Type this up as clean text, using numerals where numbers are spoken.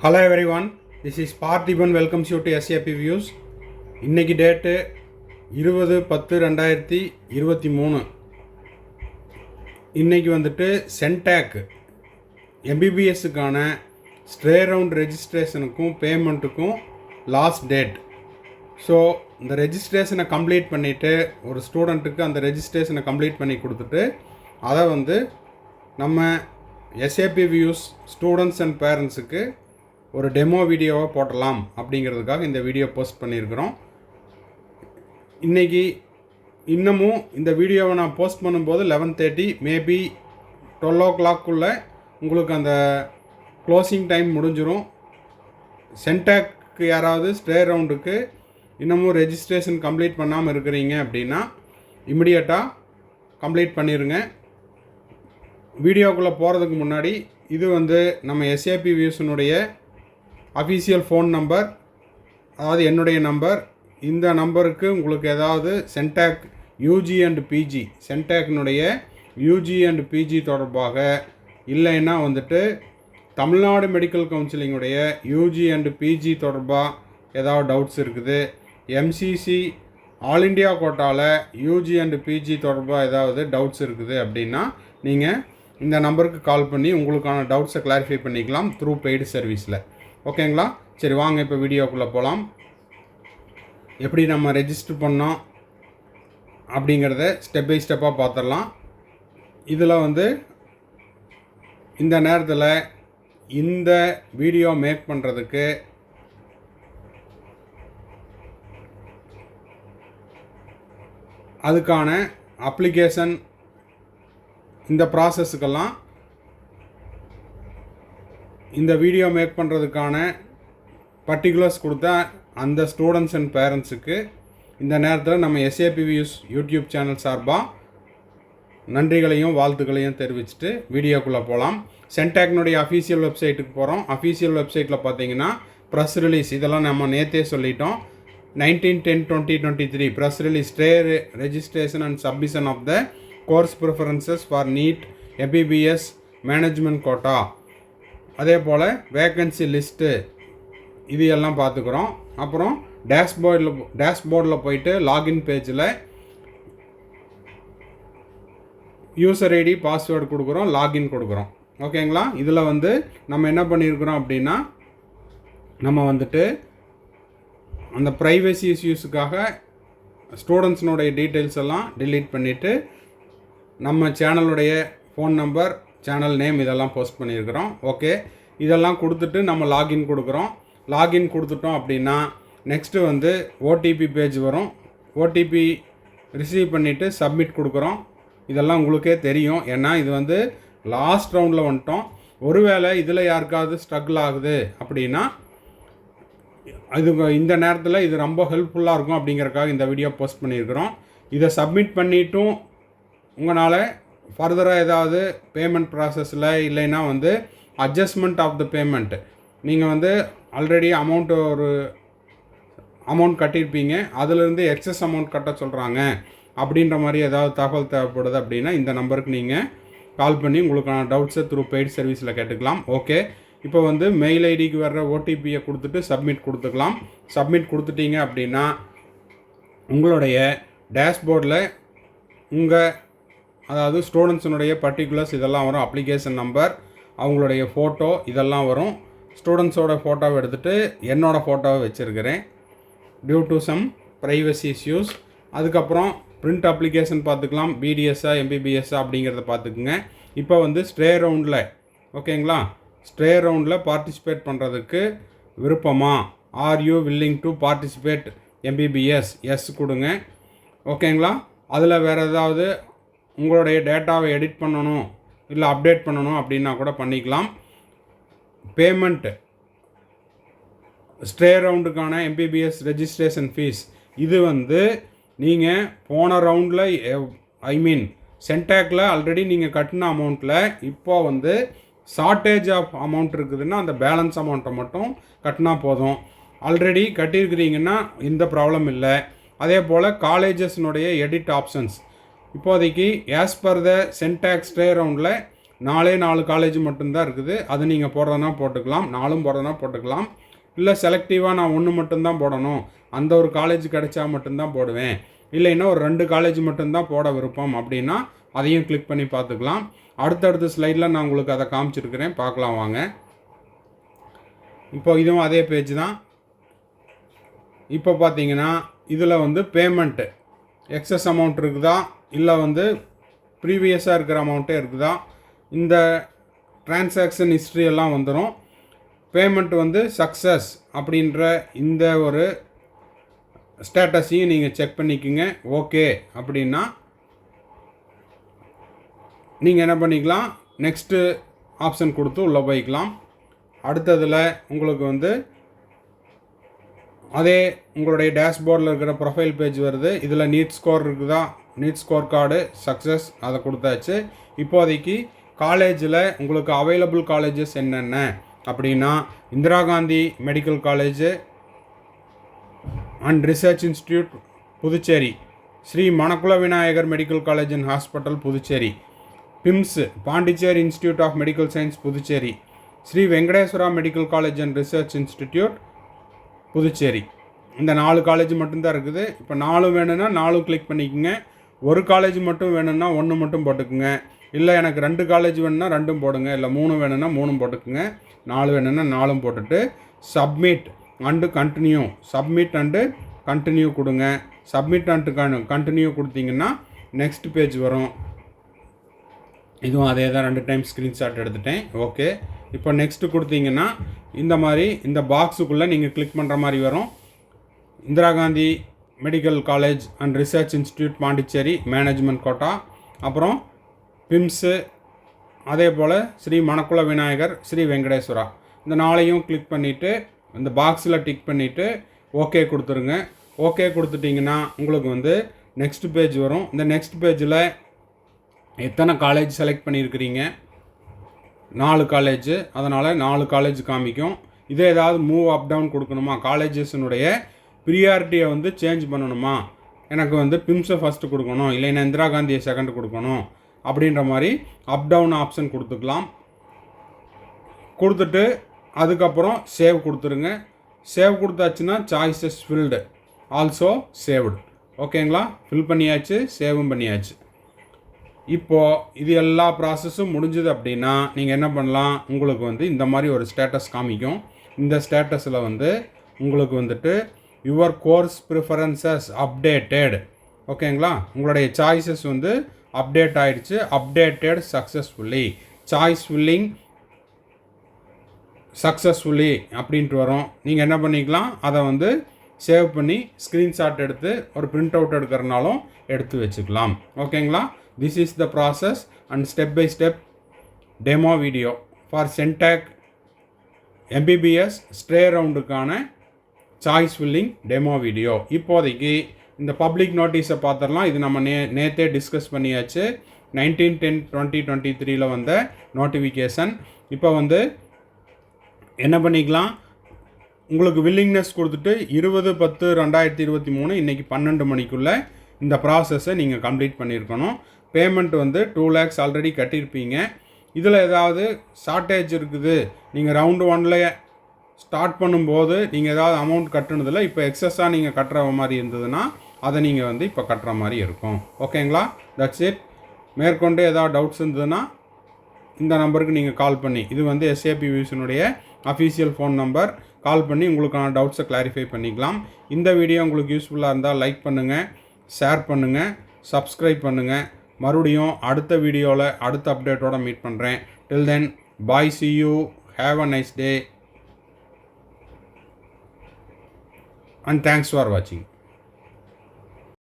Hello everyone, this is Parthiban welcomes you to SAP Views. இன்னைக்கு date 20/10/2023. இன்னைக்கு வந்துட்டு சென்டாக் எம்பிபிஎஸ்ஸுக்கான ஸ்ட்ரே ரவுண்ட் ரெஜிஸ்ட்ரேஷனுக்கும் பேமெண்ட்டுக்கும் லாஸ்ட் டேட். ஸோ இந்த ரெஜிஸ்ட்ரேஷனை கம்ப்ளீட் பண்ணிவிட்டு ஒரு ஸ்டூடெண்ட்டுக்கு அந்த ரெஜிஸ்ட்ரேஷனை கம்ப்ளீட் பண்ணி கொடுத்துட்டு அதை வந்து நம்ம SAP Views ஸ்டூடெண்ட்ஸ் அண்ட் பேரண்ட்ஸுக்கு ஒரு டெமோ வீடியோவை போட்டலாம் அப்படிங்கிறதுக்காக இந்த வீடியோ போஸ்ட் பண்ணியிருக்கிறோம். இன்றைக்கி இன்னமும் இந்த வீடியோவை நான் போஸ்ட் பண்ணும்போது 11:30 மேபி 12 o'clock உங்களுக்கு அந்த க்ளோசிங் டைம் முடிஞ்சிடும். சென்டாக்கு யாராவது ஸ்ட்ரே ரவுண்டுக்கு இன்னமும் ரெஜிஸ்ட்ரேஷன் கம்ப்ளீட் பண்ணாமல் இருக்கிறீங்க அப்படின்னா இமிடியேட்டாக கம்ப்ளீட் பண்ணிடுங்க. வீடியோக்குள்ளே போகிறதுக்கு முன்னாடி இது வந்து நம்ம SAP வியூஸினுடைய அஃபீஷியல் ஃபோன் நம்பர், அதாவது என்னுடைய நம்பர். இந்த நம்பருக்கு உங்களுக்கு ஏதாவது CENTAC UG and PG, சென்டாக்னுடைய UG and PG தொடர்பாக இல்லைன்னா வந்துட்டு Tamil Nadu medical கவுன்சிலிங்குடைய UG and PG தொடர்பாக ஏதாவது டவுட்ஸ் இருக்குது, MCC ஆல் இண்டியா கோட்டாவில் யூஜி அண்ட் பிஜி தொடர்பாக ஏதாவது டவுட்ஸ் இருக்குது அப்படின்னா நீங்கள் இந்த நம்பருக்கு கால் பண்ணி உங்களுக்கான டவுட்ஸை கிளாரிஃபை பண்ணிக்கலாம் த்ரூ பெய்டு சர்வீஸில். ஓகேங்களா? சரி, வாங்க இப்போ வீடியோக்குள்ளே போகலாம். எப்படி நம்ம ரெஜிஸ்டர் பண்ணோம் அப்படிங்கிறத ஸ்டெப் பை ஸ்டெப்பாக பார்த்துடலாம். இதில் வந்து இந்த நேரத்தில் இந்த வீடியோ மேக் பண்ணுறதுக்கு அதுக்கான அப்ளிகேஷன், இந்த ப்ராசஸுக்கெல்லாம் இந்த வீடியோ மேக் பண்ணுறதுக்கான பர்டிகுலர்ஸ் கொடுத்த அந்த ஸ்டூடெண்ட்ஸ் அண்ட் பேரண்ட்ஸுக்கு இந்த நேரத்தில் நம்ம SAP Views யூடியூப் சேனல் சார்பாக நன்றிகளையும் வாழ்த்துக்களையும் தெரிவிச்சுட்டு வீடியோக்குள்ளே போகலாம். சென்டாக்னுடைய அஃபீஷியல் வெப்சைட்டுக்கு போகிறோம். அஃபீஷியல் வெப்சைட்டில் பார்த்தீங்கன்னா ப்ரெஸ் ரிலீஸ் இதெல்லாம் நம்ம நேற்றே சொல்லிட்டோம். 19/10/2023 press release stray registration and submission of the course preferences for NEET MBBS management quota, அதே போல் வேக்கன்சி லிஸ்ட்டு இது எல்லாம் பார்த்துக்குறோம். அப்புறம் டேஷ்போர்டில் போயிட்டு லாகின் பேஜில் யூசர் ஐடி பாஸ்வேர்டு கொடுக்குறோம், லாகின் கொடுக்குறோம். ஓகேங்களா? இதில் வந்து நம்ம என்ன பண்ணியிருக்கிறோம் அப்படின்னா நம்ம வந்துட்டு அந்த ப்ரைவசி இஷ்யூஸுக்காக ஸ்டூடெண்ட்ஸினுடைய டீட்டெயில்ஸ் எல்லாம் டிலீட் பண்ணிவிட்டு நம்ம சேனலுடைய ஃபோன் நம்பர், சேனல் நேம் இதெல்லாம் போஸ்ட் பண்ணியிருக்கிறோம். ஓகே, இதெல்லாம் கொடுத்துட்டு நம்ம லாகின் கொடுக்குறோம். லாகின் கொடுத்துட்டோம் அப்படின்னா நெக்ஸ்ட்டு வந்து OTP பேஜ் வரும். OTP ரிசீவ் பண்ணிவிட்டு சப்மிட் கொடுக்குறோம். இதெல்லாம் உங்களுக்கே தெரியும், ஏன்னா இது வந்து லாஸ்ட் ரவுண்டில் வந்துட்டோம். ஒருவேளை இதில் யாருக்காவது ஸ்ட்ரகிள் ஆகுது அப்படின்னா இது இந்த நேரத்தில் இது ரொம்ப ஹெல்ப்ஃபுல்லாக இருக்கும் அப்படிங்கிறக்காக இந்த வீடியோ போஸ்ட் பண்ணியிருக்கிறோம். இதை சப்மிட் பண்ணிட்டும் உங்களால் ஃபர்தராக ஏதாவது பேமெண்ட் ப்ராசஸில் இல்லைன்னா வந்து அட்ஜஸ்ட்மெண்ட் ஆஃப் த பேமெண்ட், நீங்கள் வந்து ஆல்ரெடி ஒரு அமௌண்ட் கட்டியிருப்பீங்க, அதிலிருந்து எக்ஸஸ் அமௌண்ட் கட்ட சொல்கிறாங்க அப்படின்ற மாதிரி ஏதாவது தகவல் தேவைப்படுது அப்படின்னா இந்த நம்பருக்கு நீங்கள் கால் பண்ணி உங்களுக்கான டவுட்ஸை த்ரூ பெய்டு சர்வீஸில் கேட்டுக்கலாம். ஓகே, இப்போ வந்து மெயில் ஐடிக்கு வர்ற OTPயை கொடுத்துட்டு சப்மிட் கொடுத்துக்கலாம். சப்மிட் கொடுத்துட்டீங்க அப்படின்னா உங்களுடைய டேஷ்போர்டில் அதாவது ஸ்டூடெண்ட்ஸினுடைய பர்டிகுலர்ஸ் இதெல்லாம் வரும். அப்ளிகேஷன் நம்பர், அவங்களுடைய ஃபோட்டோ இதெல்லாம் வரும். ஸ்டூடெண்ட்ஸோட ஃபோட்டோவை எடுத்துகிட்டு என்னோடய ஃபோட்டோவை வச்சுருக்கிறேன் due to some privacy issues. அதுக்கப்புறம் பிரிண்ட் அப்ளிகேஷன் பார்த்துக்கலாம், BDSஆ MBBSஆ அப்படிங்கிறத பார்த்துக்குங்க. இப்போ வந்து ஸ்ட்ரே ரவுண்டில், ஓகேங்களா, ஸ்ட்ரே ரவுண்டில் பார்ட்டிசிபேட் பண்ணுறதுக்கு விருப்பமா, are you willing to participate MBBS, yes கொடுங்க. ஓகேங்களா? அதில் வேறு ஏதாவது உங்களுடைய டேட்டாவை எடிட் பண்ணணும் இல்லை அப்டேட் பண்ணணும் அப்படின்னா கூட பண்ணிக்கலாம். பேமெண்ட், ஸ்ட்ரே ரவுண்டுக்கான MBBS ரெஜிஸ்ட்ரேஷன் ஃபீஸ் இது வந்து நீங்கள் போன ரவுண்டில் சென்டாக்கில் ஆல்ரெடி நீங்கள் கட்டின அமௌண்ட்டில் இப்போ வந்து ஷார்ட்டேஜ் ஆஃப் அமௌண்ட் இருக்குதுன்னா அந்த பேலன்ஸ் அமௌண்ட்டை மட்டும் கட்டினா போதும். ஆல்ரெடி கட்டியிருக்கிறீங்கன்னா எந்த ப்ராப்ளம் இல்லை. அதே போல் காலேஜஸ்னுடைய எடிட் ஆப்ஷன்ஸ் இப்போதைக்கு as per the CENTAC stray ரவுண்டில் 4 காலேஜ் மட்டும்தான் இருக்குது. அது நீங்கள் போடுறதுனா போட்டுக்கலாம், 4 போடுறதுனா போட்டுக்கலாம். இல்லை செலக்டிவாக நான் 1 மட்டும்தான் போடணும், அந்த ஒரு காலேஜ் கிடைச்சா மட்டும்தான் போடுவேன், இல்லைன்னா ஒரு 2 காலேஜ் மட்டும்தான் போட விருப்பம் அப்படின்னா அதையும் கிளிக் பண்ணி பார்த்துக்கலாம். அடுத்தடுத்த ஸ்லைடில் நான் உங்களுக்கு அதை காமிச்சிருக்கிறேன், பார்க்கலாம் வாங்க. இப்போ இதுவும் அதே பேஜ் தான். இப்போ பார்த்தீங்கன்னா இதில் வந்து பேமெண்ட்டு எக்ஸஸ் அமௌண்ட் இருக்குதா, இல்லை வந்து ப்ரீவியஸாக இருக்கிற அமௌண்ட்டே இருக்குதா, இந்த டிரான்சாக்ஷன் ஹிஸ்ட்ரி எல்லாம் வந்துடும். பேமெண்ட் வந்து சக்ஸஸ் அப்படின்ற இந்த ஒரு ஸ்டேட்டஸையும் நீங்கள் செக் பண்ணிக்கோங்க. ஓகே அப்படின்னா நீங்கள் என்ன பண்ணிக்கலாம், நெக்ஸ்ட்டு ஆப்ஷன் கொடுத்து உள்ளே போய்க்கலாம். அடுத்ததில் உங்களுக்கு வந்து அதே உங்களுடைய டேஷ்போர்டில் இருக்கிற ப்ரொஃபைல் பேஜ் வருது. இதில் நீட் ஸ்கோர் இருக்குதா, நீட் ஸ்கோர் கார்டு சக்ஸஸ், அதை கொடுத்தாச்சு. இப்போதைக்கு காலேஜில் உங்களுக்கு அவைலபிள் காலேஜஸ் என்னென்ன அப்படின்னா Indira Gandhi medical college and research institute Puducherry, Sri Manakula Vinayagar medical college and hospital Puducherry, PIMS Pondicherry institute of medical science Puducherry, Sri Venkateswara medical college and research institute Puducherry. இந்த 4 காலேஜ் மட்டும்தான் இருக்குது. இப்போ 4 வேணும்னா 4 கிளிக் பண்ணிக்கோங்க. ஒரு காலேஜ் மட்டும் வேணும்னா 1 மட்டும் போட்டுக்குங்க. இல்லை எனக்கு 2 காலேஜ் வேணும்னா 2 போடுங்க, இல்லை 3 வேணும்னா 3 போட்டுக்குங்க, 4 வேணும்னா 4 போட்டுட்டு submit and continue, submit and continue கொடுங்க. சப்மிட் அண்டு கண்டினியூ கொடுத்தீங்கன்னா நெக்ஸ்ட் பேஜ் வரும். இதுவும் அதே தான், 2 டைம் ஸ்க்ரீன்ஷாட் எடுத்துட்டேன். ஓகே, இப்போ நெக்ஸ்ட்டு கொடுத்தீங்கன்னா இந்த மாதிரி இந்த பாக்ஸுக்குள்ளே நீங்கள் கிளிக் பண்ணுற மாதிரி வரும். Indira Gandhi medical college and research institute Pondicherry management quota, அப்புறம் பிம்ஸு, அதே போல் ஸ்ரீ மணக்குள விநாயகர், ஸ்ரீ வெங்கடேஸ்வரா, இந்த 4ஐயும் கிளிக் பண்ணிவிட்டு இந்த பாக்ஸில் டிக் பண்ணிவிட்டு ஓகே கொடுத்துருங்க. ஓகே கொடுத்துட்டிங்கன்னா உங்களுக்கு வந்து நெக்ஸ்ட் பேஜ் வரும். இந்த நெக்ஸ்ட் பேஜில் எத்தனை காலேஜ் செலக்ட் பண்ணியிருக்கிறீங்க, 4 காலேஜ், அதனால் 4 காலேஜ் காமிக்கும். இதே ஏதாவது மூவ் அப் டவுன் கொடுக்கணுமா, காலேஜஸினுடைய ப்ரியாரிட்டியை வந்து சேஞ்ச் பண்ணணுமா, எனக்கு வந்து பிம்ஸை ஃபஸ்ட்டு கொடுக்கணும், இல்லைன்னா இந்திரா காந்தியை செகண்ட் கொடுக்கணும் அப்படின்ற மாதிரி அப் டவுன் ஆப்ஷன் கொடுத்துக்கலாம். கொடுத்துட்டு அதுக்கப்புறம் சேவ் கொடுத்துருங்க. சேவ் கொடுத்தாச்சுன்னா சாய்ஸஸ் ஃபில்டு ஆல்சோ சேவ்டு. ஓகேங்களா, ஃபில் பண்ணியாச்சு, சேவும் பண்ணியாச்சு. இப்போது இது எல்லா ப்ராசஸும் முடிஞ்சுது அப்படின்னா நீங்கள் என்ன பண்ணலாம், உங்களுக்கு வந்து இந்த மாதிரி ஒரு ஸ்டேட்டஸ் காமிக்கும். இந்த ஸ்டேட்டஸில் வந்து உங்களுக்கு வந்துட்டு யுவர் கோர்ஸ் ப்ரிஃபரன்சஸ் அப்டேட்டட், ஓகேங்களா, உங்களுடைய சாய்ஸஸ் வந்து அப்டேட் ஆகிடுச்சு, updated successfully, choice filling successfully அப்படின்ட்டு வரும். நீங்கள் என்ன பண்ணிக்கலாம், அதை வந்து சேவ் பண்ணி ஸ்க்ரீன்ஷாட் எடுத்து ஒரு பிரிண்ட் அவுட் எடுக்கிறனாலும் எடுத்து வச்சுக்கலாம். ஓகேங்களா, this is the process and step by step demo video for Centac MBBS stray ரவுண்டுக்கான சாய்ஸ் ஃபில்லிங் டெமோ வீடியோ. இப்போதைக்கு இந்த பப்ளிக் நோட்டீஸை பார்த்துடலாம். இது நம்ம நேற்றே டிஸ்கஸ் பண்ணியாச்சு. 19/10/2023 வந்த நோட்டிஃபிகேஷன். இப்போ வந்து என்ன பண்ணிக்கலாம், உங்களுக்கு வில்லிங்னஸ் கொடுத்துட்டு 20/10/2023 இன்றைக்கி 12 மணிக்குள்ளே இந்த ப்ராசஸை நீங்கள் கம்ப்ளீட் பண்ணியிருக்கணும். பேமெண்ட் வந்து 2 lakhs ஆல்ரெடி கட்டியிருப்பீங்க. இதில் ஏதாவது ஷார்ட்டேஜ் இருக்குது, நீங்கள் ரவுண்டு 1ல் ஸ்டார்ட் பண்ணும்போது நீங்கள் ஏதாவது அமௌண்ட் கட்டுனதில் இப்போ எக்ஸஸாக நீங்கள் கட்டுற மாதிரி இருந்ததுன்னா அதை நீங்கள் வந்து இப்போ கட்டுற மாதிரி இருக்கும். ஓகேங்களா, தட்ஸ் இட். மேற்கொண்டு ஏதாவது டவுட்ஸ் இருந்ததுன்னா இந்த நம்பருக்கு நீங்கள் கால் பண்ணி, இது வந்து எஸ்ஏபி வியூஸினுடைய அஃபீஷியல் ஃபோன் நம்பர், கால் பண்ணி உங்களுக்கான டவுட்ஸை கிளாரிஃபை பண்ணிக்கலாம். இந்த வீடியோ உங்களுக்கு யூஸ்ஃபுல்லாக இருந்தால் லைக் பண்ணுங்கள், ஷேர் பண்ணுங்கள், சப்ஸ்கிரைப் பண்ணுங்கள். மறுபடியும் அடுத்த வீடியோவில் அடுத்த அப்டேட்டோடு மீட் பண்ணுறேன். டில் தென் பாய், see you, have a nice day and thanks for watching.